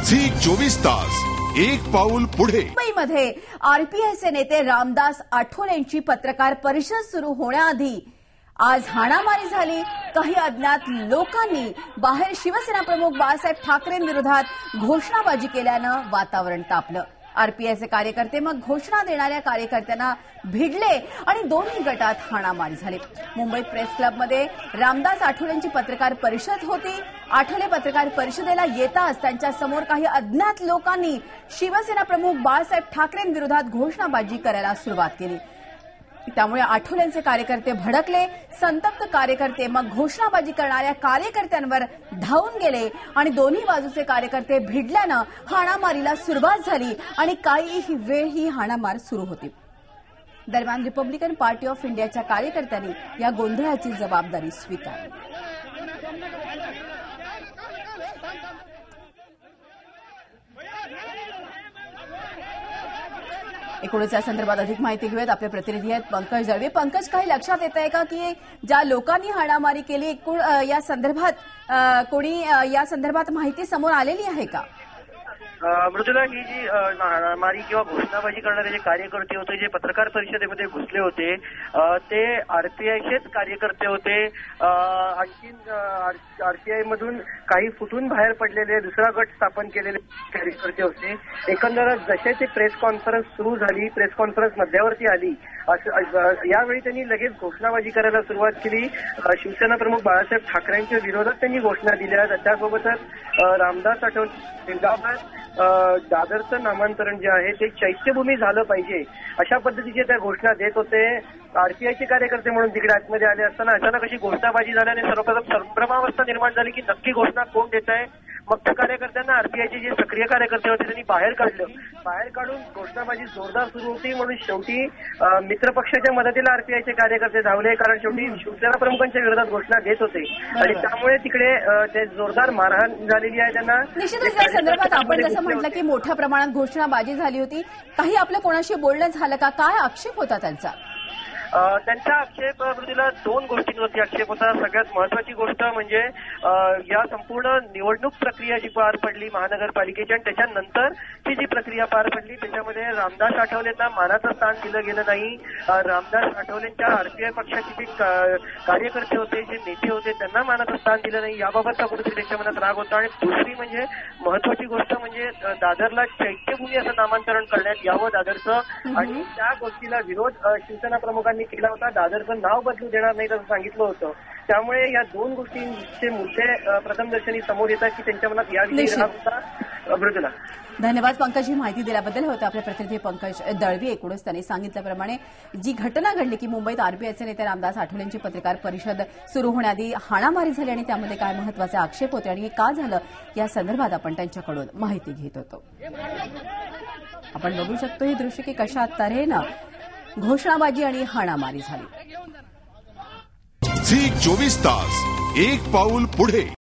Zee 24 तास एक पाऊल पुढे। मुंबईमध्ये आरपीआयचे नेते रामदास आठवले यांची पत्रकार परिषद सुरू होण्याआधी आज हाणामारी झाली। काही अज्ञात लोकांनी बाहेर शिवसेना प्रमुख बाळासाहेब ठाकरेंविरोधात घोषणाबाजी केल्यानं वातावरण तापलं। आरपीआयचे कार्यकर्ते मग घोषणा देणाऱ्या कार्यकर्त्यांना भिडले आणि दोन्ही गटात हाणामारी झाली। मुंबई प्रेस क्लबमध्ये रामदास आठवले यांची पत्रकार परिषद होती। आठवले पत्रकार परिषदेला येताच त्यांच्या समोर काही अज्ञात लोकांनी शिवसेना प्रमुख बाळासाहेब ठाकरेंविरोधात घोषणाबाजी करायला सुरुवात केली। त्यामुळे आठवलेंचे कार्यकर्ते भडकले। संतप्त कार्यकर्ते मग घोषणाबाजी करणाऱ्या कार्यकर्त्यांवर धावून गेले आणि दोन्ही बाजूचे कार्यकर्ते भिडल्यानं हाणामारीला सुरुवात झाली आणि काही वेळ ही हाणामार सुरू होती। दरम्यान रिपब्लिकन पार्टी ऑफ इंडियाच्या कार्यकर्त्यांनी या गोंधळाची जबाबदारी स्वीकारली। एकूणच या संदर्भात अधिक माहिती घेऊयात। आपले प्रतिनिधी आहेत पंकज दळवी। पंकज, काही लक्षात येत आहे का की ज्या लोकांनी हाणामारी केली एकूण या संदर्भात कोणी या संदर्भात माहिती समोर आलेली आहे का? मृदुला, ही जी हाणामारी किंवा घोषणाबाजी करणारे जे कार्यकर्ते होते, जे पत्रकार परिषदेमध्ये घुसले होते, ते आरपीआयचेच कार्यकर्ते होते। आणखीन आरपीआय मधून काही फुटून बाहेर पडलेले दुसरा गट स्थापन केलेले कार्यकर्ते होते। एकंदरच जसे ते प्रेस कॉन्फरन्स सुरू झाली, प्रेस कॉन्फरन्स मध्यावरती आली, यावेळी त्यांनी लगेच घोषणाबाजी करायला सुरुवात केली। शिवसेना प्रमुख बाळासाहेब ठाकरेंच्या विरोधात त्यांनी घोषणा दिल्या। त्यासोबतच रामदास आठवले दादरचं नामांतरण जे आहे ते चैत्यभूमी झालं पाहिजे अशा पद्धतीचे त्या घोषणा देत होते। आरपीआयचे कार्यकर्ते म्हणून तिकडे आतमध्ये आले असताना अचानक अशी घोषणाबाजी झाल्याने सर्वप्रथम संभ्रमावस्था निर्माण झाली की नक्की घोषणा कोण देत आहे। मग त्या कार्यकर्त्यांना आरपीआयचे जे सक्रिय कार्यकर्ते होते त्यांनी बाहेर काढलं। बाहेर काढून घोषणाबाजी जोरदार सुरू होती म्हणून शेवटी मित्रपक्षाच्या मदतीला आरपीआयचे कार्यकर्ते धावले, कारण शेवटी शिवसेना प्रमुखांच्या विरोधात घोषणा देत होते आणि त्यामुळे तिकडे ते जोरदार मारहाण झालेली आहे त्यांना। निश्चितच या संदर्भात आपण जसं म्हटलं की मोठ्या प्रमाणात घोषणाबाजी झाली होती, काही आपलं कोणाशी बोलणं झालं का? काय आक्षेप होता त्यांचा? त्यांचा आक्षेप मृदुला दोन गोष्टींवरती आक्षेप होता। सगळ्यात महत्वाची गोष्ट म्हणजे या संपूर्ण निवडणूक प्रक्रिया जी पार पडली महानगरपालिकेची आणि त्याच्यानंतरची जी प्रक्रिया पार पडली त्याच्यामध्ये रामदास आठवलेंना मानाचं स्थान दिलं गेलं नाही। रामदास आठवलेंच्या आरपीआय पक्षाचे जे कार्यकर्ते होते, जे नेते होते, त्यांना मानाचं स्थान दिलं नाही, याबाबतचा कुठेतरी त्यांच्या मनात राग होता। आणि दुसरी म्हणजे महत्वाची गोष्ट म्हणजे दादरला चैत्यभूमी असं नामांतरण करण्यात यावं दादरचं, आणि त्या गोष्टीला विरोध शिवसेना प्रमुखांनी केला होता। दादरचं नाव बदलू देणार नाही असं सांगितलं होतं। त्यामुळे या दोन गोष्टींचे मुद्दे प्रथमदर्शनी समोर येतात की त्यांच्या मनात याविषयी राग होता। मृदुला, धन्यवाद पंकज, ही माहिती दिल्याबद्दल। होते आपले प्रतिनिधी पंकज दळवी। एकूणच त्यांनी सांगितल्याप्रमाणे जी घटना घडली की मुंबईत आरपीआयचे नेते रामदास आठवले यांची पत्रकार परिषद सुरू होण्याआधी हाणामारी झाली आणि त्यामध्ये काय महत्वाचे आक्षेप होते आणि हे का झालं या संदर्भात आपण त्यांच्याकडून माहिती घेत होतो। आपण बघू शकतो ही दृश्य की कशा तऱ्हेनं घोषणाबाजी आणि हाणामारी झाली। झी 24 तास एक पाऊल पुढे।